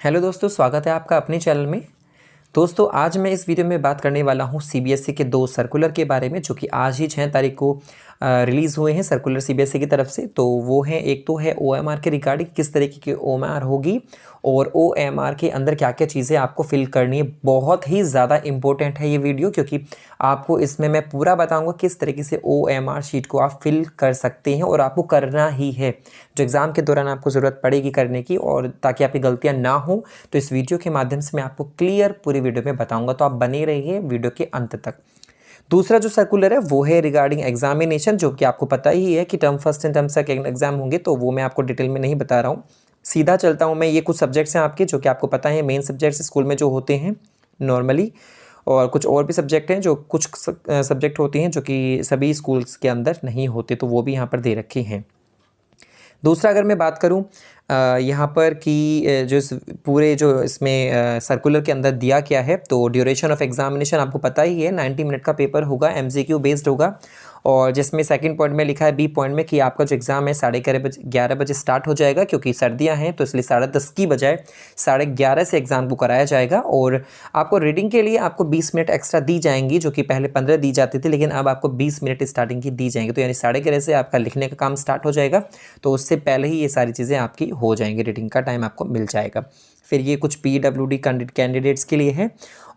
Hello दोस्तों, स्वागत है आपका अपने चैनल में। दोस्तों, आज मैं इस वीडियो में बात करने वाला हूँ सीबीएसई के दो सर्कुलर के बारे में, जो कि आज ही 6 तारीख को रिलीज़ हुए हैं सर्कुलर सीबीएसई की तरफ से। तो वो है, एक तो है ओएमआर के रिगार्डिंग किस तरीके की ओएमआर होगी और ओएमआर के अंदर क्या क्या चीज़ें आपको फिल करनी है। बहुत ही ज़्यादा इंपॉर्टेंट है ये वीडियो, क्योंकि आपको इसमें मैं पूरा बताऊंगा किस तरीके से ओएमआर शीट को आप फिल कर सकते हैं और आपको करना ही है, जो एग्ज़ाम के दौरान आपको ज़रूरत पड़ेगी करने की, और ताकि आपकी गलतियाँ ना हो। तो इस वीडियो के माध्यम से मैं आपको क्लियर पूरी वीडियो में बताऊंगा, तो आप बने रहिए वीडियो के अंत तक। दूसरा जो सर्कुलर है वो है रिगार्डिंग एग्जामिनेशन, जो कि आपको पता ही है कि term first and term second exam होंगे, तो वो मैं आपको डिटेल में नहीं बता रहा हूँ। सीधा चलता हूँ मैं। ये कुछ सब्जेक्ट्स हैं आपके, जो कि आपको पता है मेन सब्जेक्ट्स स्कूल में जो होते हैं नॉर्मली, और कुछ और भी सब्जेक्ट हैं, जो कुछ सब्जेक्ट होते हैं जो कि सभी स्कूल्स के अंदर नहीं होते, तो वो भी यहाँ पर दे रखे हैं। दूसरा अगर मैं बात करूं यहाँ पर कि जो इस पूरे जो इसमें सर्कुलर के अंदर दिया क्या है, तो ड्यूरेशन ऑफ एग्जामिनेशन आपको पता ही है, 90 मिनट का पेपर होगा, एमसीक्यू बेस्ड होगा। और जिसमें सेकंड पॉइंट में लिखा है, बी पॉइंट में, कि आपका जो एग्ज़ाम है 11:30 बजे स्टार्ट हो जाएगा, क्योंकि सर्दियां हैं तो इसलिए 10:30 की बजाय 11:30 से एग्ज़ाम को कराया जाएगा। और आपको रीडिंग के लिए आपको 20 मिनट एक्स्ट्रा दी जाएंगी, जो कि पहले 15 दी जाती थी, लेकिन अब आपको 20 मिनट स्टार्टिंग की दी जाएंगी। तो यानी 11:30 से आपका लिखने का काम स्टार्ट हो जाएगा, तो उससे पहले ही ये सारी चीज़ें आपकी हो जाएंगी, रीडिंग का टाइम आपको मिल जाएगा। फिर ये कुछ पीडब्ल्यूडी कैंडिडेट्स के लिए है।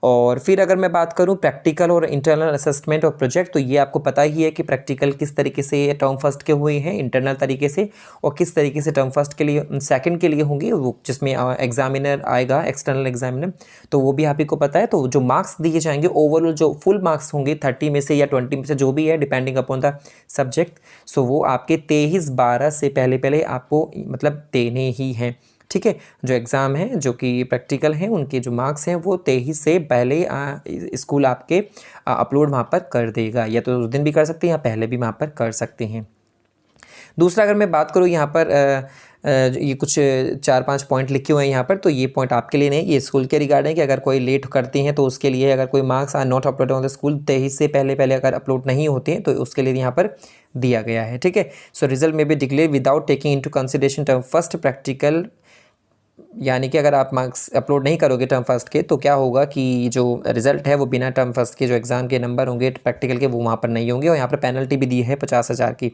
और फिर अगर मैं बात करूं प्रैक्टिकल और इंटरनल असेसमेंट और प्रोजेक्ट, तो ये आपको पता ही है कि प्रैक्टिकल किस तरीके से टर्म फर्स्ट के हुए हैं इंटरनल तरीके से, और किस तरीके से टर्म फर्स्ट के लिए सेकंड के लिए होंगे, वो जिसमें एग्जामिनर आएगा, एक्सटर्नल एग्जामिनर, तो वो भी आप ही को पता है। तो जो मार्क्स दिए जाएंगे ओवरऑल, जो फुल मार्क्स होंगे 30 में से या 20 में से, जो भी है डिपेंडिंग अपॉन द सब्जेक्ट, सो वो आपके 23/12 से पहले पहले आपको मतलब देने ही हैं। ठीक है, जो एग्ज़ाम है, जो कि प्रैक्टिकल हैं, उनके जो मार्क्स हैं वो 23 से पहले स्कूल आपके अपलोड वहाँ पर कर देगा, या तो उस दिन भी कर सकते हैं या पहले भी वहाँ पर कर सकते हैं। दूसरा अगर मैं बात करूँ यहाँ पर ये कुछ 4-5 पॉइंट लिखे हुए हैं यहाँ पर, तो ये पॉइंट आपके लिए नहीं, ये स्कूल के रिगार्डिंग, कि अगर कोई लेट करते हैं तो उसके लिए, अगर कोई marks are not upload on the school 23 से पहले पहले अगर अपलोड नहीं होते हैं, तो उसके लिए यहाँ पर दिया गया है। ठीक है, सो रिजल्ट में be declare without taking into consideration term first practical, यानी कि अगर आप मार्क्स अपलोड नहीं करोगे टर्म फर्स्ट के, तो क्या होगा कि जो रिजल्ट है वो बिना टर्म फर्स्ट के जो एग्ज़ाम के नंबर होंगे प्रैक्टिकल के, वो वहाँ पर नहीं होंगे, और यहाँ पर पेनल्टी भी दी है 50,000 की।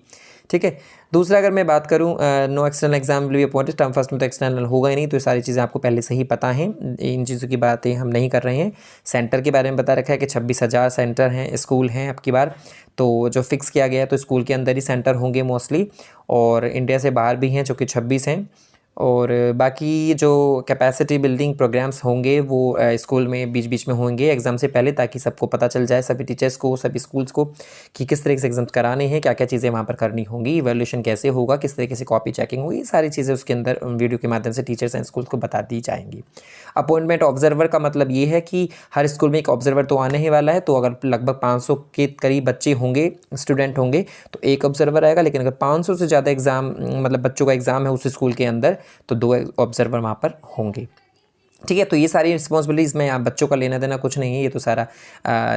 ठीक है, दूसरा अगर मैं बात करूँ, no external exam will be appointed, term first में तो एक्सटर्नल होगा ही नहीं, तो ये सारी चीज़ें आपको पहले से ही पता हैं, इन चीज़ों की बातें हम नहीं कर रहे हैं। सेंटर के बारे में बता रखा है कि 26,000 सेंटर हैं, स्कूल हैं अब की बार, तो जो फिक्स किया गया है, तो स्कूल के अंदर ही सेंटर होंगे मोस्टली, और इंडिया से बाहर भी हैं जो कि 26 हैं। और बाकी जो कैपेसिटी बिल्डिंग प्रोग्राम्स होंगे वो स्कूल में बीच बीच में होंगे एग्ज़ाम से पहले, ताकि सबको पता चल जाए, सभी टीचर्स को, सभी स्कूल्स को, कि किस तरीके से एग्जाम कराने हैं, क्या क्या चीज़ें वहाँ पर करनी होंगी, इवैल्यूएशन कैसे होगा, किस तरीके से कॉपी चेकिंग होगी, सारी चीज़ें उसके अंदर वीडियो के माध्यम से टीचर्स एंड स्कूल्स को बता दी जाएंगी। अपॉइंटमेंट ऑब्जर्वर का मतलब ये है कि हर स्कूल में एक ऑब्जर्वर तो आने ही वाला है, तो अगर लगभग 500 के करीब बच्चे होंगे, स्टूडेंट होंगे, तो एक ऑब्जर्वर आएगा। लेकिन अगर 500 से ज़्यादा एग्ज़ाम मतलब बच्चों का एग्ज़ाम है उस स्कूल के अंदर, तो 2 ऑब्जर्वर वहाँ पर होंगे। ठीक है, तो ये सारी रिस्पॉन्सिबिलिटीज़ में आप बच्चों का लेना देना कुछ नहीं है, ये तो सारा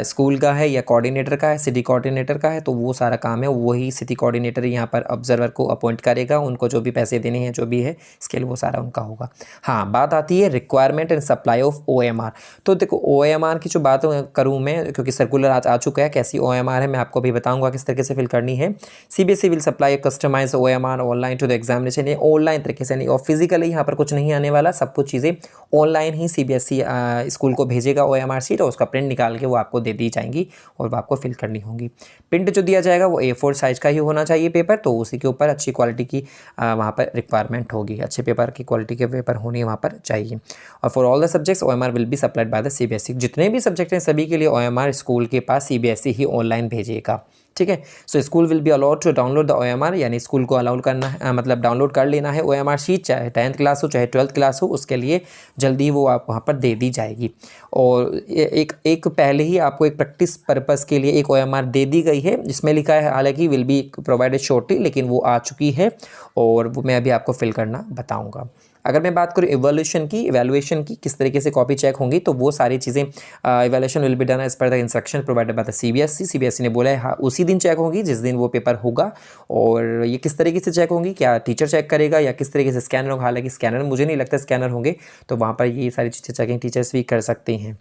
स्कूल का है, या कोऑर्डिनेटर का है, सिटी कोऑर्डिनेटर का है, तो वो सारा काम है, वही सिटी कोऑर्डिनेटर यहाँ पर ऑब्जर्वर को अपॉइंट करेगा, उनको जो भी पैसे देने हैं, जो भी है इसके लिए, वो सारा उनका होगा। हाँ, बात आती है requirement and supply of OMR. तो देखो, ओएमआर की जो बात करूँ मैं, क्योंकि सर्कुलर आज आ चुका है, कैसी ओएमआर है मैं आपको अभी बताऊँगा किस तरीके से फिल करनी है। CBSE will supply customize OMR online to the examination, ये ऑनलाइन तरीके से नहीं, और फिजिकली यहाँ पर कुछ नहीं आने वाला, सब कुछ चीज़ें ऑनलाइन ही सीबीएसई स्कूल को भेजेगा ओएमआर शीट, और उसका प्रिंट निकाल के वो आपको दे दी जाएंगी और वो आपको फिल करनी होगी। प्रिंट जो दिया जाएगा वो A4 साइज़ का ही होना चाहिए पेपर, तो उसी के ऊपर अच्छी क्वालिटी की वहाँ पर रिक्वायरमेंट होगी, अच्छे पेपर की क्वालिटी के पेपर होने वहाँ पर चाहिए। और for all the subjects OMR will be supplied by the CBSE, जितने भी सब्जेक्ट हैं सभी के लिए ओएमआर स्कूल के पास सीबीएसई ही ऑनलाइन भेजेगा। ठीक है, so school will be allowed to download the OMR, यानी स्कूल को अलाउड करना है, मतलब डाउनलोड कर लेना है ओएमआर शीट, चाहे 10th क्लास हो चाहे 12th क्लास हो, उसके लिए जल्दी वो आप वहाँ पर दे दी जाएगी। और एक पहले ही आपको एक प्रैक्टिस पर्पस के लिए एक ओएमआर दे दी गई है, जिसमें लिखा है हालांकि विल बी प्रोवाइडेड शॉर्टली, लेकिन वो आ चुकी है और वो मैं अभी आपको फिल करना बताऊँगा। अगर मैं बात करूँ इवैल्यूएशन की किस तरीके से कॉपी चेक होंगी, तो वो सारी चीज़ें evaluation will be done as per the instruction provided by the CBSE ने बोला है हाँ उसी दिन चेक होंगी जिस दिन वो पेपर होगा। और ये किस तरीके से चेक होंगी, क्या टीचर चेक करेगा या किस तरीके से स्कैनर होगा, हालांकि स्कैनर मुझे नहीं लगता स्कैनर होंगे, तो वहाँ पर ये सारी चीज़ें चेकिंग टीचर्स भी कर सकते हैं।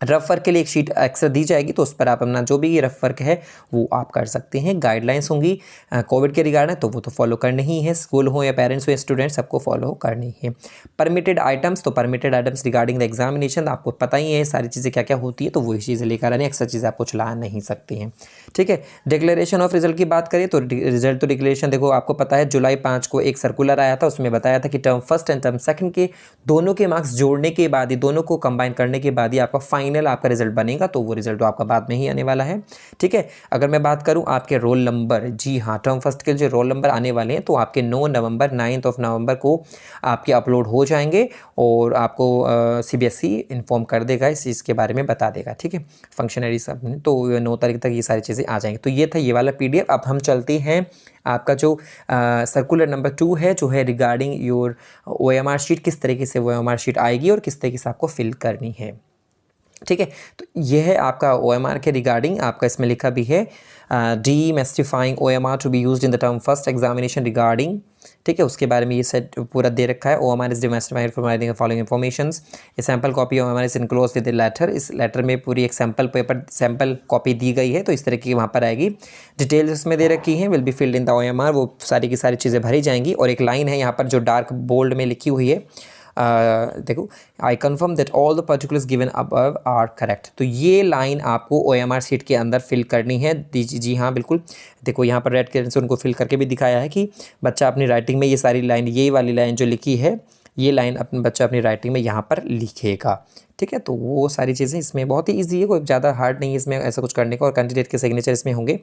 रफ वर्क के लिए एक शीट एक्स्ट्रा दी जाएगी, तो उस पर आप अपना जो भी ये रफ वर्क है वो आप कर सकते हैं। गाइडलाइंस होंगी कोविड के रिगार्डिंग, तो वो तो फॉलो करनी ही है, स्कूल हो या पेरेंट्स हो या स्टूडेंट्स सबको फॉलो करनी है। परमिटेड आइटम्स, तो permitted items regarding the examination आपको पता ही है सारी चीज़ें क्या क्या होती है, तो वही चीज़ें लेकर आनी, एक्स्ट्रा चीज़ें आपको चला नहीं सकती हैं। ठीक है, डिक्लेरेशन ऑफ रिजल्ट की बात करें तो रिजल्ट तो डिक्लेरेशन देखो आपको पता है जुलाई 5 को एक सर्कुलर आया था, उसमें बताया था कि term first and term second के दोनों के मार्क्स जोड़ने के बाद ही, दोनों को कंबाइन करने के बाद ही आपका फाइनल आपका रिजल्ट बनेगा, तो वो रिजल्ट तो आपका बाद में ही आने वाला है। ठीक है, अगर मैं बात करूं आपके रोल नंबर, जी हाँ टर्म फर्स्ट के जो रोल नंबर आने वाले हैं तो आपके 9 नवंबर 9 नवंबर को आपके अपलोड हो जाएंगे और आपको सीबीएसई इन्फॉर्म कर देगा, इस चीज़ के बारे में बता देगा। ठीक है, फंक्शनरी सब, तो 9 तारीख तक ये सारी चीज़ें आ जाएंगी। तो ये था ये वाला पीडीएफ। अब हम चलते हैं आपका जो सर्कुलर नंबर 2 है, जो है रिगार्डिंग योर ओएमआर शीट, किस तरीके से ओएमआर शीट आएगी और किस तरीके से आपको फिल करनी है। ठीक है, तो ये है आपका ओएमआर के रिगार्डिंग, आपका इसमें लिखा भी है demystifying OMR to be used in the term first examination regarding. ठीक है, उसके बारे में ये सेट पूरा दे रखा है। OMR is demystified providing following informations, a sample copy OMR is enclose with the letter. इस लेटर में पूरी एक सैम्पल कॉपी दी गई है, तो इस तरह की वहाँ पर आएगी। डिटेल्स इसमें दे रखी हैं, will be filled in the OMR, वो सारी की सारी चीज़ें भरी जाएंगी। और एक लाइन है यहाँ पर जो डार्क बोल्ड में लिखी हुई है, देखो, I confirm that all the particulars given above are correct. तो ये लाइन आपको ओएमआर शीट के अंदर फिल करनी है। जी हाँ बिल्कुल, देखो यहाँ पर रेड कलर से उनको फिल करके भी दिखाया है कि बच्चा अपनी राइटिंग में ये सारी लाइन, ये वाली लाइन जो लिखी है, ये लाइन अपने बच्चा अपनी राइटिंग में यहाँ पर लिखेगा। ठीक है, तो वो सारी चीज़ें इसमें बहुत ही ईजी है, कोई ज़्यादा हार्ड नहीं है इसमें ऐसा कुछ करने का। और कैंडिडेट के सिग्नेचर इसमें होंगे,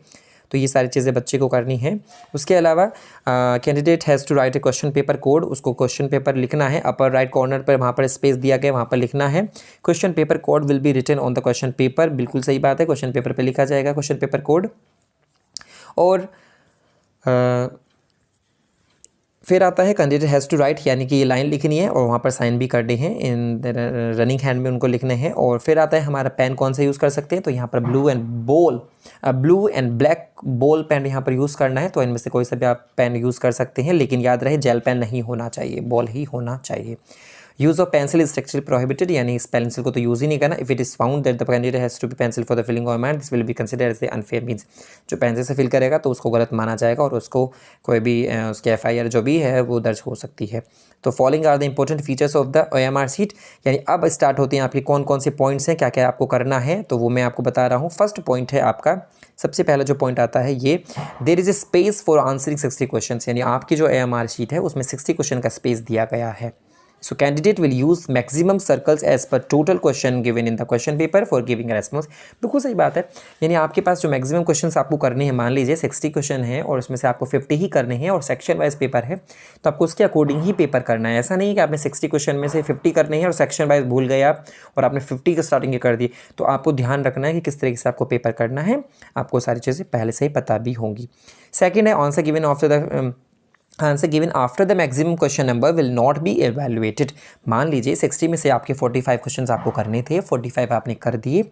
तो ये सारी चीज़ें बच्चे को करनी है। उसके अलावा candidate has to write a question paper code, उसको क्वेश्चन पेपर लिखना है। अपर राइट कॉर्नर पर वहाँ पर स्पेस दिया गया, वहाँ पर लिखना है question paper code will be written on the question paper. बिल्कुल सही बात है, क्वेश्चन पेपर पर लिखा जाएगा क्वेश्चन पेपर कोड। और फिर आता है कैंडिडेट हैज़ टू राइट, यानी कि ये लाइन लिखनी है और वहाँ पर साइन भी करने हैं, इन रनिंग हैंड में उनको लिखने हैं। और फिर आता है हमारा पेन कौन सा यूज़ कर सकते हैं, तो यहाँ पर blue and black ball pen यहाँ पर यूज़ करना है। तो इनमें से कोई सा भी आप पेन यूज़ कर सकते हैं, लेकिन याद रहे जेल पेन नहीं होना चाहिए, बॉल ही होना चाहिए। Use of pencil is strictly prohibited, यानी इस पेंसिल को तो यूज़ ही नहीं करना। If it is found that the candidate has to be pencil for the filling of man, this will be considered as the unfair means. जो pencil से fill करेगा तो उसको गलत माना जाएगा और उसको कोई भी उसके एफआईआर जो भी है वो दर्ज हो सकती है। तो following are the important features of the OMR sheet, यानी अब स्टार्ट होती हैं आपकी कौन कौन से पॉइंट्स हैं, क्या क्या आपको करना है, तो वो मैं आपको बता रहा हूँ। फर्स्ट पॉइंट है आपका, सबसे पहला जो पॉइंट आता है ये, there is a space for answering 60 question, यानी आपकी जो ओएमआर शीट है उसमें 60 क्वेश्चन का स्पेस दिया गया है। So candidate will use maximum circles as per total question given in the question paper for giving a response। बिल्कुल सही बात है, यानी आपके पास जो मैक्सिमम क्वेश्चंस आपको करने हैं, मान लीजिए 60 क्वेश्चन है और उसमें से आपको 50 ही करने हैं और सेक्शन वाइज पेपर है, तो आपको उसके अकॉर्डिंग ही पेपर करना है। ऐसा नहीं है कि आपने 60 क्वेश्चन में से 50 करने हैं और सेक्शन वाइज भूल गए आप और आपने 50 की स्टार्टिंग कर दी। तो आपको ध्यान रखना है कि किस तरीके से आपको पेपर करना है, आपको सारी चीज़ें पहले से ही पता भी होंगी। सेकेंड है answer given after the maximum question number will not be evaluated. मान लीजिए 60 में से आपके 45 क्वेश्चंस आपको करने थे, 45 आपने कर दिए।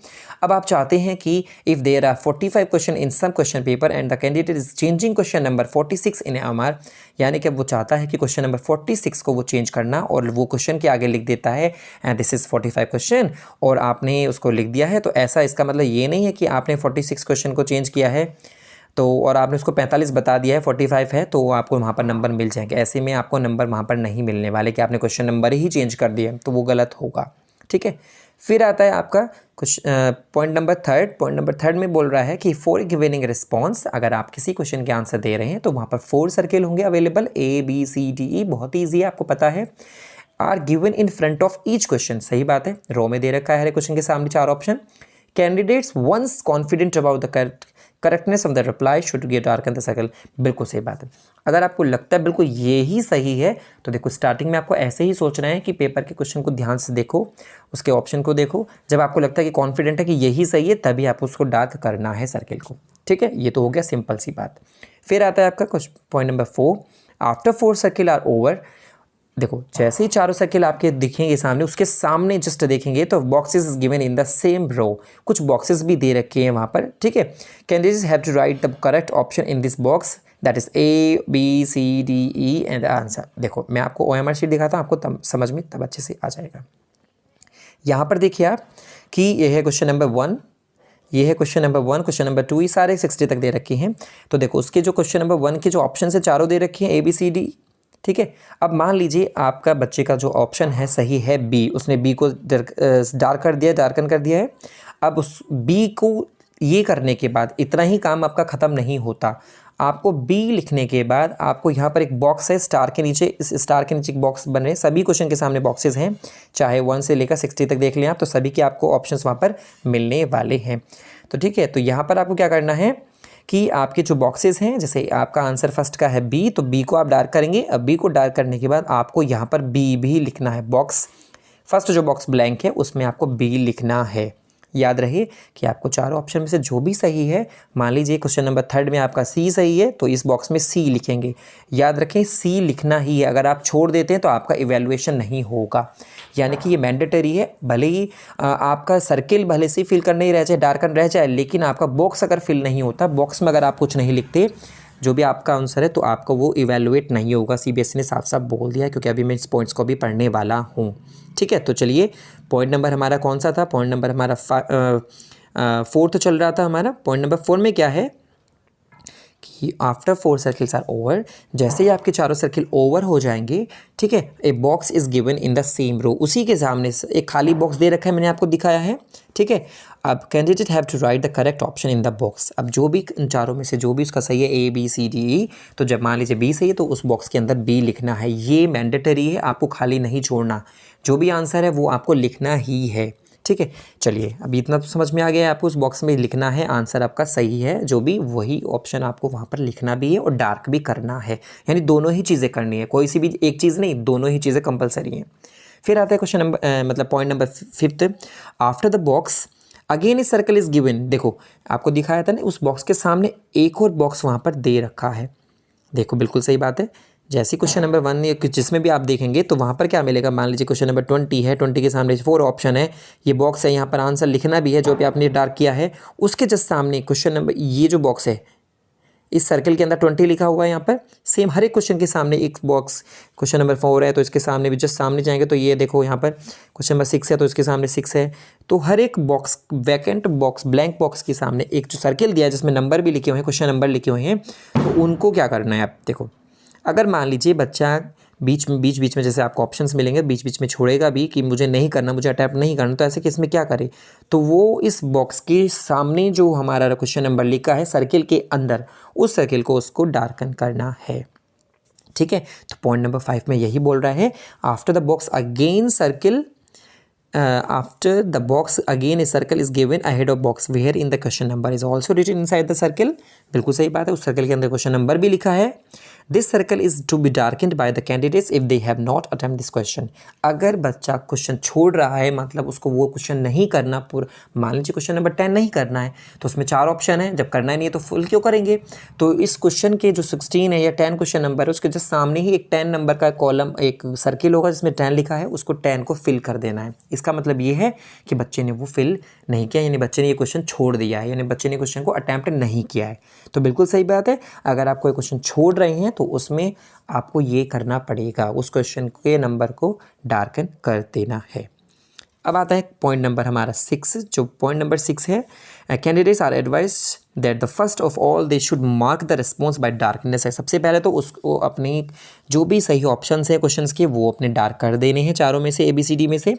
अब आप चाहते हैं कि if there are 45 question in some question paper and the candidate is changing question number 46 in MR, यानी कि वो चाहता है कि क्वेश्चन नंबर 46 को वो चेंज करना और वो क्वेश्चन के आगे लिख देता है एंड दिस इज़ 45 क्वेश्चन और आपने उसको लिख दिया है। तो ऐसा इसका मतलब ये नहीं है कि आपने 46 क्वेश्चन को चेंज किया है तो और आपने उसको 45 बता दिया है, 45 है, तो आपको वहाँ पर नंबर मिल जाएंगे। ऐसे में आपको नंबर वहाँ पर नहीं मिलने वाले कि आपने क्वेश्चन नंबर ही चेंज कर दिया, तो वो गलत होगा। ठीक है, फिर आता है आपका कुछ पॉइंट नंबर थर्ड में बोल रहा है कि फॉर गिविंग रिस्पॉन्स, अगर आप किसी क्वेश्चन के आंसर दे रहे हैं तो वहाँ पर 4 सर्किल होंगे अवेलेबल, ABCDE, बहुत ही ईजी है, आपको पता है। Are given in front of each question, सही बात है, रो में दे रखा है क्वेश्चन के सामने 4 option. Candidates once confident about the correctness of the reply should give darken the circle, बिल्कुल सही बात है। अगर आपको लगता है बिल्कुल ये ही सही है तो देखो स्टार्टिंग में आपको ऐसे ही सोचना है कि पेपर के क्वेश्चन को ध्यान से देखो, उसके ऑप्शन को देखो, जब आपको लगता है कि कॉन्फिडेंट है कि यही सही है तभी आपको उसको डार्क करना है सर्किल को। ठीक है, ये तो हो गया सिंपल सी बात। फिर आता है आपका कुछ point number 4, after 4 circle are over देखो जैसे ही चारों सर्किल आपके दिखेंगे सामने, उसके सामने जस्ट देखेंगे तो boxes is given in the same row, कुछ बॉक्सेस भी दे रखे हैं वहाँ पर, ठीक है। Candidates have to write the correct option in this box, that is A B C D E and answer. देखो मैं आपको OMR शीट दिखाता हूँ, आपको तब समझ में तब अच्छे से आ जाएगा। यहाँ पर देखिए आप कि यह है क्वेश्चन नंबर 1, ये है क्वेश्चन नंबर 1, क्वेश्चन नंबर 2, ये सारे 60 तक दे रखे हैं। तो देखो उसके जो क्वेश्चन नंबर 1 के जो ऑप्शन है चारों दे रखे हैं A B C D, ठीक है। अब मान लीजिए आपका बच्चे का जो ऑप्शन है सही है B, उसने B को डार्कन कर दिया है। अब उस B को ये करने के बाद इतना ही काम आपका ख़त्म नहीं होता, आपको B लिखने के बाद आपको यहाँ पर एक बॉक्स है स्टार के नीचे, इस स्टार के नीचे एक बॉक्स बन रहे, सभी क्वेश्चन के सामने बॉक्सेस हैं, चाहे 1 से लेकर 60 तक देख लें आप, तो सभी के आपको ऑप्शंस वहाँ पर मिलने वाले हैं। तो ठीक है, तो यहाँ पर आपको क्या करना है कि आपके जो बॉक्सेस हैं, जैसे आपका आंसर फर्स्ट का है B, तो B को आप डार्क करेंगे। अब B को डार्क करने के बाद आपको यहाँ पर B भी लिखना है, बॉक्स फर्स्ट जो बॉक्स ब्लैंक है उसमें आपको B लिखना है। याद रहे कि आपको चारों ऑप्शन में से जो भी सही है, मान लीजिए क्वेश्चन नंबर 3 में आपका C सही है तो इस बॉक्स में C लिखेंगे। याद रखें C लिखना ही है, अगर आप छोड़ देते हैं तो आपका इवैल्यूएशन नहीं होगा, यानी कि ये मैंडेटरी है। भले ही आपका सर्किल भले से फिल करना ही रह जाए, डार्कन रह जाए, लेकिन आपका बॉक्स अगर फिल नहीं होता, बॉक्स में अगर आप कुछ नहीं लिखते जो भी आपका आंसर है, तो आपको वो इवैल्यूएट नहीं होगा। CBSE ने साफ साफ बोल दिया है, क्योंकि अभी मैं इस पॉइंट्स को भी पढ़ने वाला हूँ, ठीक है। तो चलिए पॉइंट नंबर हमारा कौन सा था, पॉइंट नंबर हमारा 4th चल रहा था हमारा। पॉइंट नंबर 4 में क्या है कि आफ्टर 4 सर्किल्स आर ओवर, जैसे ही आपके चारों सर्किल ओवर हो जाएंगे, ठीक है, a box is given in the same row, उसी के सामने एक खाली बॉक्स दे रखा है, मैंने आपको दिखाया है, ठीक है। अब candidate have to write the correct option in the box. अब जो भी इन चारों में से जो भी उसका सही है A B C D E, तो जब मान लीजिए B सही है तो उस बॉक्स के अंदर B लिखना है, ये मैंडेटरी है, आपको खाली नहीं छोड़ना, जो भी आंसर है वो आपको लिखना ही है, ठीक है। चलिए अभी इतना तो समझ में आ गया है, आपको उस बॉक्स में लिखना है, आंसर आपका सही है जो भी, वही ऑप्शन आपको वहाँ पर लिखना भी है और डार्क भी करना है, यानी दोनों ही चीज़ें करनी है, कोई सी भी एक चीज़ नहीं, दोनों ही चीज़ें कंपलसरी हैं। फिर आता है क्वेश्चन नंबर मतलब point number 5, after the box again a circle is given. देखो आपको दिखाया था ना, उस बॉक्स के सामने एक और बॉक्स वहाँ पर दे रखा है, देखो बिल्कुल सही बात है। जैसे क्वेश्चन नंबर 1 जिसमें भी आप देखेंगे तो वहाँ पर क्या मिलेगा, मान लीजिए क्वेश्चन नंबर 20 है, 20 के सामने 4 ऑप्शन है, ये बॉक्स है, यहाँ पर आंसर लिखना भी है जो भी आपने डार्क किया है। उसके जस्ट सामने क्वेश्चन नंबर, ये जो बॉक्स है इस सर्कल के अंदर 20 लिखा हुआ है, यहाँ पर सेम हर एक क्वेश्चन के सामने एक बॉक्स, क्वेश्चन नंबर 4 है तो इसके सामने भी जस्ट सामने जाएंगे तो ये देखो यहाँ पर क्वेश्चन नंबर 6 है तो इसके सामने 6 है। तो हर एक box, vacant box, blank box के सामने एक जो सर्किल दिया है जिसमें नंबर भी लिखे हुए हैं, क्वेश्चन नंबर लिखे हुए हैं, तो उनको क्या करना है आप देखो। अगर मान लीजिए बच्चा बीच में जैसे आपको ऑप्शंस मिलेंगे, बीच में छोड़ेगा भी कि मुझे नहीं करना, मुझे अटैम्प्ट नहीं करना, तो ऐसे केस में क्या करे, तो वो इस बॉक्स के सामने जो हमारा क्वेश्चन नंबर लिखा है सर्किल के अंदर, उस सर्किल को उसको डार्कन करना है, ठीक है। तो पॉइंट नंबर 5 में यही बोल रहा है, after the box again circle, after the box again a circle is given ahead of box where in the question number is also written inside the circle। बिल्कुल सही बात है, उस सर्कल के अंदर क्वेश्चन नंबर भी लिखा है। This circle is to be darkened by the candidates if they have not attempt this question. अगर बच्चा क्वेश्चन छोड़ रहा है, मतलब उसको वो क्वेश्चन नहीं करना पूरा, मान लीजिए क्वेश्चन नंबर 10 नहीं करना है तो उसमें 4 ऑप्शन है, जब करना ही नहीं है तो फुल क्यों करेंगे। तो इस क्वेश्चन के जो 16 है या 10 क्वेश्चन नंबर है, उसके जस्ट सामने ही एक 10 नंबर का कॉलम, एक सर्किल होगा जिसमें 10 लिखा है, उसको 10 को फिल कर देना है। इसका मतलब ये है कि बच्चे ने वो फिल नहीं किया, यानी बच्चे ने ये क्वेश्चन छोड़ दिया है, यानी बच्चे ने क्वेश्चन को अटेम्प्ट नहीं किया है। तो बिल्कुल सही बात है, अगर आप कोई क्वेश्चन छोड़ रहे हैं तो उसमें आपको ये करना पड़ेगा, उस क्वेश्चन के नंबर को डार्कन कर देना है। अब आता है पॉइंट नंबर हमारा 6, जो पॉइंट नंबर 6 है, candidates are advise that the first of all they should mark the response by darkness है। सबसे पहले तो उसको अपनी जो भी सही ऑप्शंस हैं क्वेश्चंस के, वो अपने डार्क कर देने हैं चारों में से, ABCD में से।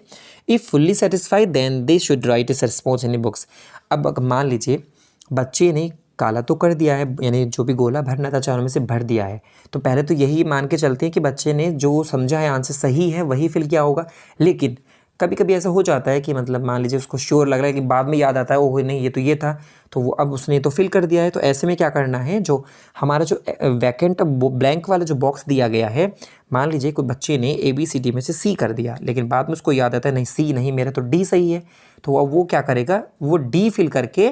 If fully satisfied then they should write is response in books. अब मान लीजिए बच्चे ने काला तो कर दिया है, यानी जो भी गोला भरना था चारों में से भर दिया है, तो पहले तो यही मान के चलते हैं कि बच्चे ने जो समझा है आंसर सही है वही फिल किया होगा। लेकिन कभी कभी ऐसा हो जाता है कि मतलब मान लीजिए उसको श्योर लग रहा है कि बाद में याद आता है ओह नहीं ये तो ये था, तो वो अब उसने तो फिल कर दिया है। तो ऐसे में क्या करना है, जो हमारा जो वैकेंट ब्लैंक वाला जो बॉक्स दिया गया है, मान लीजिए कोई बच्चे ने ABCD में से C कर दिया, लेकिन बाद में उसको याद आता है नहीं C नहीं, मेरा तो D सही है, तो अब वो क्या करेगा, वो D फिल करके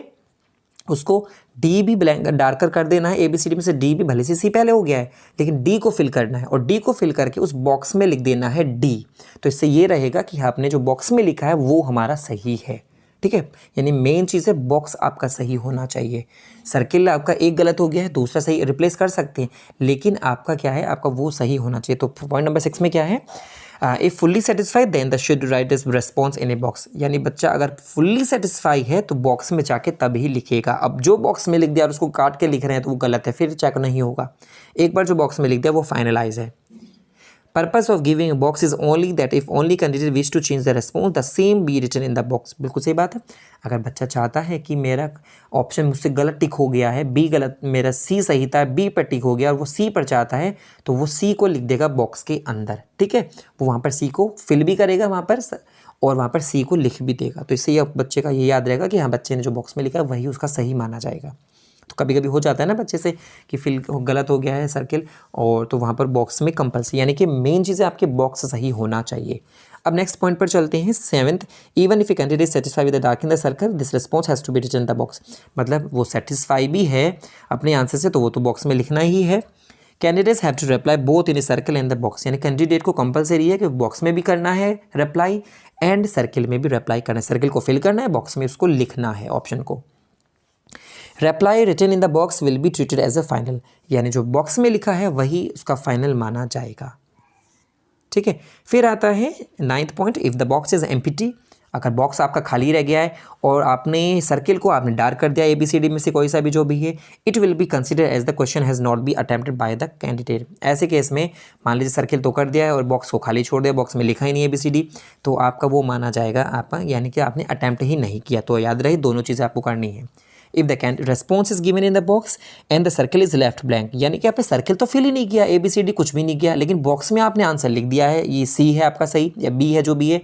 उसको डी भी ब्लैंक डार्कर कर देना है, ABCD में से डी भी, भले से सी पहले हो गया है लेकिन डी को फिल करना है और डी को फिल करके उस बॉक्स में लिख देना है डी। तो इससे ये रहेगा कि आपने जो बॉक्स में लिखा है वो हमारा सही है, ठीक है। यानी मेन चीज़ है बॉक्स आपका सही होना चाहिए। सर्किल आपका एक गलत हो गया है, दूसरा सही रिप्लेस कर सकते हैं, लेकिन आपका क्या है, आपका वो सही होना चाहिए। तो पॉइंट नंबर 6 में क्या है, if fully satisfied then the should write this response in a box. यानी बच्चा अगर फुल्ली सेटिस्फाई है तो बॉक्स में जाके तभी लिखेगा। अब जो बॉक्स में लिख दिया और उसको काट के लिख रहे हैं तो वो गलत है, फिर चेक नहीं होगा। एक बार जो बॉक्स में लिख दिया वो फाइनलाइज है। Purpose of giving a box is only that if only candidate wish to change the response, the same be written in the box। बिल्कुल सही बात है। अगर बच्चा चाहता है कि मेरा ऑप्शन मुझसे गलत टिक हो गया है, बी गलत, मेरा सी सही था, बी पर टिक हो गया और वो सी पर चाहता है, तो वो सी को लिख देगा बॉक्स के अंदर, ठीक है। वो वहाँ पर सी को फिल भी करेगा वहाँ पर और वहाँ पर सी को लिख भी देगा। तो इससे बच्चे का ये याद रहेगा कि हाँ, बच्चे ने जो बॉक्स में लिखा है वही उसका सही माना जाएगा। तो कभी कभी हो जाता है ना बच्चे से कि फिल गलत हो गया है सर्किल, और तो वहाँ पर बॉक्स में कंपल्सरी, यानी कि मेन चीज़ है आपके बॉक्स सही होना चाहिए। अब नेक्स्ट पॉइंट पर चलते हैं, 7th, even if a candidate satisfy with the dark in the circle this response has to be written in the box. मतलब वो सेटिस्फाई भी है अपने आंसर से तो वो तो बॉक्स में लिखना ही है। Candidates have to reply both in a circle and the box. यानी कैंडिडेट को कंपलसरी है कि बॉक्स में भी करना है रिप्लाई एंड सर्किल में भी रिप्लाई करना है। सर्किल को फिल करना है, बॉक्स में उसको लिखना है ऑप्शन को। Reply written in the box will be treated as a final. यानी जो बॉक्स में लिखा है वही उसका फाइनल माना जाएगा, ठीक है। फिर आता है 9th point, if the box is empty. अगर बॉक्स आपका खाली रह गया है और आपने सर्किल को आपने डार्क कर दिया ABCD में से कोई सा भी जो भी है, it will be consider as the question has not be attempted by the candidate. ऐसे केस में मान लीजिए सर्किल तो कर दिया है और बॉक्स को खाली छोड़ दिया, बॉक्स में लिखा ही नहीं ABCD, तो आपका वो माना जाएगा आपका, यानी कि आपने अटैम्प्ट ही नहीं किया। तो याद रहे दोनों चीज़ें आपको करनी है। If the response is given in the box and the circle is left blank, यानी कि आपने सर्किल तो फिल ही नहीं किया, ABCD कुछ भी नहीं किया, लेकिन बॉक्स में आपने आंसर लिख दिया है, ये सी है आपका सही या बी है जो भी है,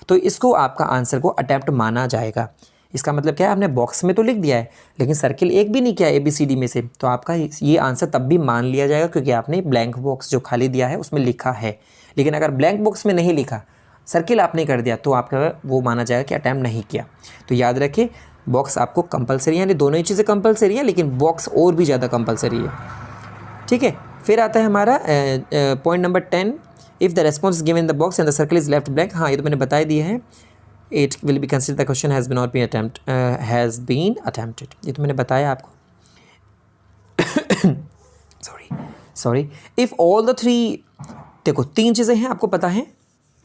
तो इसको आपका आंसर को अटैम्प्ट माना जाएगा। इसका मतलब क्या है, आपने बॉक्स में तो लिख दिया है लेकिन सर्किल एक भी नहीं किया ABCD में से, तो आपका ये आंसर तब भी मान लिया जाएगा क्योंकि आपने ब्लैंक बॉक्स जो खाली दिया है उसमें लिखा है। लेकिन अगर ब्लैंक बॉक्स में नहीं लिखा, सर्किल आपने कर दिया, तो आपका वो माना जाएगा कि अटैम्प्ट नहीं किया। तो याद रखिए बॉक्स आपको कंपलसरी है, यानी दोनों ही चीज़ें कंपलसरी हैं लेकिन बॉक्स और भी ज़्यादा कंपलसरी है, ठीक है। फिर आता है हमारा point number 10, if the response is given in the box and the circle is left blank. हाँ, ये तो मैंने बता दिया है। It will be consider the question has been attempted, ये तो मैंने बताया आपको। Sorry if all the three, देखो 3 चीज़ें हैं आपको पता है।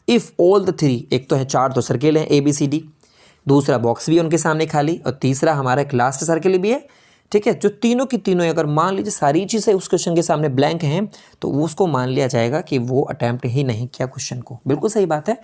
इफ़ ऑल द थ्री, एक तो है 4 तो सर्किल है ABCD, दूसरा बॉक्स भी उनके सामने खाली, और तीसरा हमारा एक लास्ट सर्किल भी है, ठीक है। जो तीनों की तीनों, अगर मान लीजिए सारी चीज़ें उस क्वेश्चन के सामने ब्लैंक हैं तो उसको मान लिया जाएगा कि वो अटैम्प्ट ही नहीं किया क्वेश्चन को। बिल्कुल सही बात है।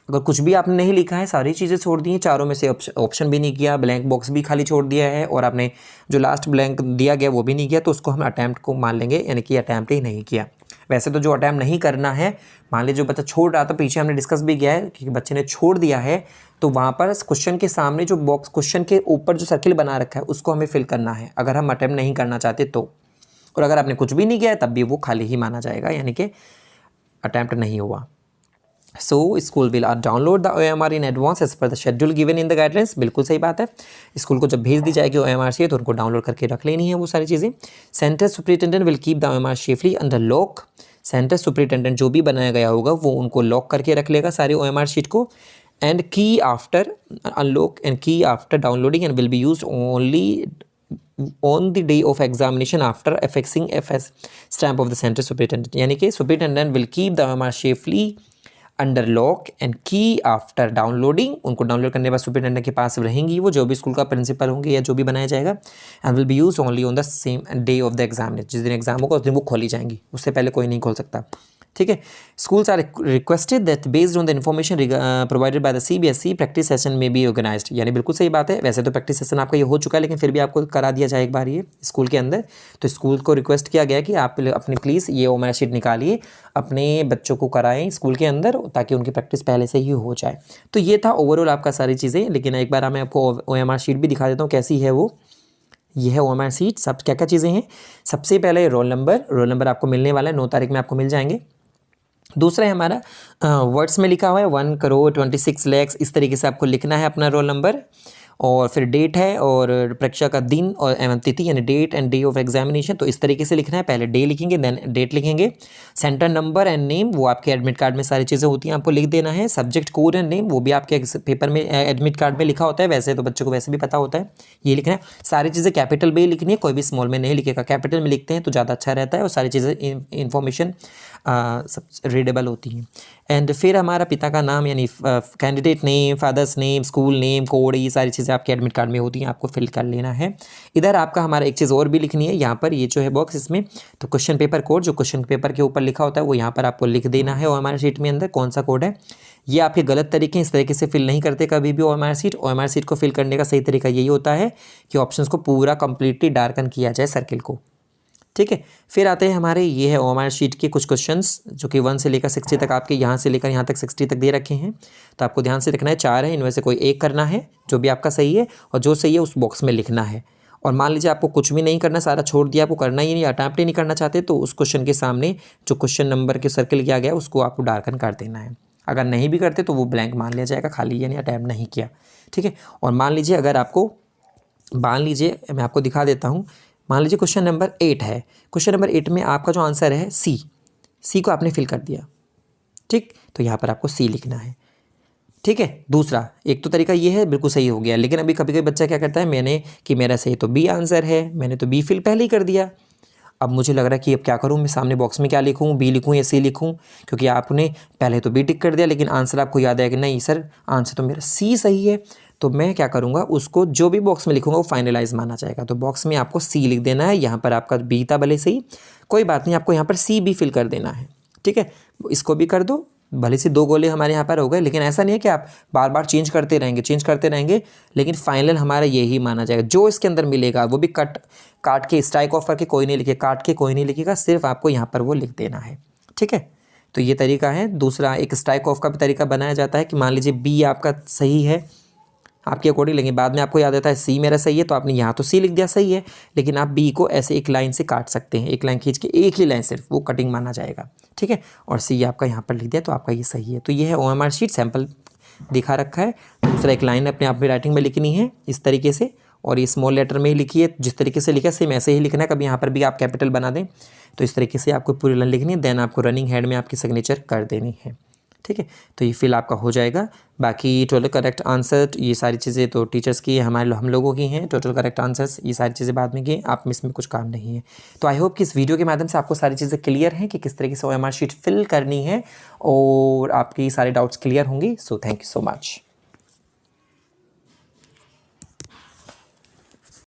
अगर कुछ भी आपने नहीं लिखा है, सारी चीज़ें छोड़ दी हैं, चारों में से ऑप्शन भी नहीं किया, ब्लैंक बॉक्स भी खाली छोड़ दिया है और आपने जो लास्ट ब्लैंक दिया गया वो भी नहीं किया, तो उसको हम अटैम्प्ट को मान लेंगे, यानी कि अटैम्प्ट ही नहीं किया। वैसे तो जो अटैम्प्ट नहीं करना है, मान लीजिए जो बच्चा छोड़ रहा था, पीछे हमने डिस्कस भी किया है कि बच्चे ने छोड़ दिया है, तो वहाँ पर क्वेश्चन के सामने जो बॉक्स, क्वेश्चन के ऊपर जो सर्किल बना रखा है उसको हमें फिल करना है, अगर हम अटैम्प्ट नहीं करना चाहते तो। और अगर आपने कुछ भी नहीं किया है तब भी वो खाली ही माना जाएगा, यानी कि अटैम्प्ट नहीं हुआ। So school will download the OMR in advance as per the schedule given in the guidelines. बिल्कुल सही बात है। स्कूल को जब भेज दी जाएगी OMR से तो उनको डाउनलोड करके रख लेनी है वो सारी चीज़ें। Centre superintendent will keep the OMR safely under lock. Centre superintendent जो भी बनाया गया होगा वो उनको लॉक करके रख लेगा सारे OMR शीट को। एंड की आफ्टर अनलॉक एंड की after downloading and will be used only on the day of examination after affixing FS stamp of the centre superintendent. यानी कि superintendent will keep the OMR safely under lock and की after downloading. उनको download करने के बाद superintendent के पास रहेंगी वो, जो भी स्कूल का प्रिंसिपल होंगे या जो भी बनाया जाएगा। And will be use only on the same day of the examination. जिस दिन एग्जाम होगा उस दिन वो खोली जाएंगी, उससे पहले कोई नहीं खोल सकता, ठीक है। Schools are requested that based on the information provided by the CBSE practice session में बी ऑर्गेनाइज्ड। यानी बिल्कुल सही बात है। वैसे तो प्रैक्टिस सेशन आपका ये हो चुका है लेकिन फिर भी आपको करा दिया जाए एक बार ये स्कूल के अंदर। तो स्कूल को रिक्वेस्ट किया गया कि आप अपनी प्लीज़ ये OMR शीट निकालिए, अपने बच्चों को कराएं स्कूल के अंदर ताकि उनकी प्रैक्टिस पहले से ही हो जाए। तो ये था ओवरऑल आपका सारी चीज़ें। लेकिन एक बार मैं आपको OMR शीट भी दिखा देता हूँ कैसी है वो। ये है OMR शीट। सब क्या क्या चीज़ें हैं, सबसे पहले रोल नंबर आपको मिलने वाला है, 9 तारीख में आपको मिल जाएंगे। दूसरा है हमारा वर्ड्स में लिखा हुआ है 1 करोड़ 26 लाख, इस तरीके से आपको लिखना है अपना रोल नंबर। और फिर डेट है और परीक्षा का दिन और एवं तिथि यानी date and day of examination. तो इस तरीके से लिखना है, पहले डे लिखेंगे देन डेट लिखेंगे, सेंटर नंबर एंड नेम वो आपके एडमिट कार्ड में सारी चीज़ें होती हैं आपको लिख देना है, सब्जेक्ट कोड एंड नेम वो भी आपके पेपर में एडमिट कार्ड में लिखा होता है, वैसे तो बच्चों को वैसे भी पता होता है, ये लिखना है। सारी चीज़ें कैपिटल में ही लिखनी है, कोई भी स्मॉल में नहीं लिखेगा, कैपिटल में लिखते हैं तो ज़्यादा अच्छा रहता है और सारी चीज़ें इन्फॉर्मेशन सब रीडेबल होती हैं। एंड फिर हमारा पिता का नाम यानी candidate name, father's name, school name, code, ये सारी चीज़ें आपके एडमिट कार्ड में होती हैं, आपको फिल कर लेना है। इधर आपका हमारा एक चीज़ और भी लिखनी है, यहाँ पर ये जो है बॉक्स इसमें, तो क्वेश्चन पेपर कोड जो क्वेश्चन पेपर के ऊपर लिखा होता है वो यहाँ पर आपको लिख देना है। और हमारे शीट में अंदर कौन सा कोड है, ये आपके गलत तरीके हैं, इस तरीके से फिल नहीं करते कभी भी OMR शीट। OMR शीट को फिल करने का सही तरीका यही होता है कि ऑप्शंस को पूरा कंप्लीटली डार्कन किया जाए सर्किल को, ठीक है। फिर आते हैं हमारे, ये है OMR शीट के कुछ क्वेश्चंस जो कि 1 से लेकर 60 तक आपके यहाँ से लेकर यहाँ तक 60 तक दे रखे हैं। तो आपको ध्यान से रखना है, 4 है, इनमें से कोई एक करना है जो भी आपका सही है, और जो सही है उस बॉक्स में लिखना है। और मान लीजिए आपको कुछ भी नहीं करना, सारा छोड़ दिया, आपको करना ही नहीं, अटैम्प्ट ही नहीं करना चाहते, तो उस क्वेश्चन के सामने जो क्वेश्चन नंबर के सर्किल किया गया उसको आपको डार्कन कर देना है। अगर नहीं भी करते तो वो ब्लैंक मान लिया जाएगा, खाली यानी अटैम्प्ट नहीं किया, ठीक है। और मान लीजिए अगर आपको, मान लीजिए मैं आपको दिखा देता हूँ, मान लीजिए क्वेश्चन नंबर 8 है, क्वेश्चन नंबर 8 में आपका जो आंसर है सी को आपने फिल कर दिया, ठीक, तो यहाँ पर आपको सी लिखना है, ठीक है। दूसरा एक तो तरीका ये है, बिल्कुल सही हो गया, लेकिन अभी कभी कभी बच्चा क्या करता है, मेरा सही तो बी आंसर है, मैंने तो बी फिल पहले ही कर दिया, अब मुझे लग रहा है कि अब क्या करूँ, मैं सामने बॉक्स में क्या लिखूँ, बी लिखूँ या सी लिखूँ, क्योंकि आपने पहले तो बी टिक कर दिया लेकिन आंसर आपको याद है कि नहीं सर आंसर तो मेरा सी सही है। तो मैं क्या करूँगा, उसको जो भी बॉक्स में लिखूँगा वो फाइनलाइज माना जाएगा, तो बॉक्स में आपको सी लिख देना है। यहाँ पर आपका बी था भले सही, कोई बात नहीं, आपको यहाँ पर सी भी फिल कर देना है, ठीक है। इसको भी कर दो, भले से 2 गोले हमारे यहाँ पर हो गए, लेकिन ऐसा नहीं है कि आप बार बार चेंज करते रहेंगे, लेकिन फाइनल हमारा यही माना जाएगा। जो इसके अंदर मिलेगा वो भी काट के स्ट्राइक ऑफ करके कोई नहीं लिखे, काट के कोई नहीं लिखेगा, सिर्फ आपको यहाँ पर वो लिख देना है, ठीक है। तो ये तरीका है। दूसरा एक स्ट्राइक ऑफ का भी तरीका बनाया जाता है कि मान लीजिए बी आपका सही है आपके अकॉर्डिंग, लेकिन बाद में आपको याद आता है सी मेरा सही है, तो आपने यहाँ तो सी लिख दिया सही है, लेकिन आप बी को ऐसे एक लाइन से काट सकते हैं, एक लाइन खींच के, एक ही लाइन सिर्फ, वो कटिंग माना जाएगा, ठीक है। और सी आपका यहाँ पर लिख दिया तो आपका ये सही है। तो ये है OMR शीट, सैंपल दिखा रखा है। दूसरा एक लाइन अपने आप में राइटिंग में लिखनी है इस तरीके से, और ये स्मॉल लेटर में ही लिखिए, जिस तरीके से लिखा सेम ऐसे ही लिखना है, कभी यहाँ पर भी आप कैपिटल बना दें, तो इस तरीके से आपको पूरी लाइन लिखनी है, देन आपको रनिंग हेड में आपकी सिग्नेचर कर देनी है, ठीक है। तो ये फिल आपका हो जाएगा। बाकी टोटल करेक्ट आंसर, ये सारी चीज़ें तो टीचर्स की, हम लोगों की हैं, टोटल करेक्ट आंसर्स ये सारी चीज़ें बाद में की, आप में इसमें कुछ काम नहीं है। तो आई होप कि इस वीडियो के माध्यम से आपको सारी चीज़ें क्लियर हैं कि किस तरीके से OMR शीट फिल करनी है और आपकी सारे डाउट्स क्लियर होंगी। So thank you so much.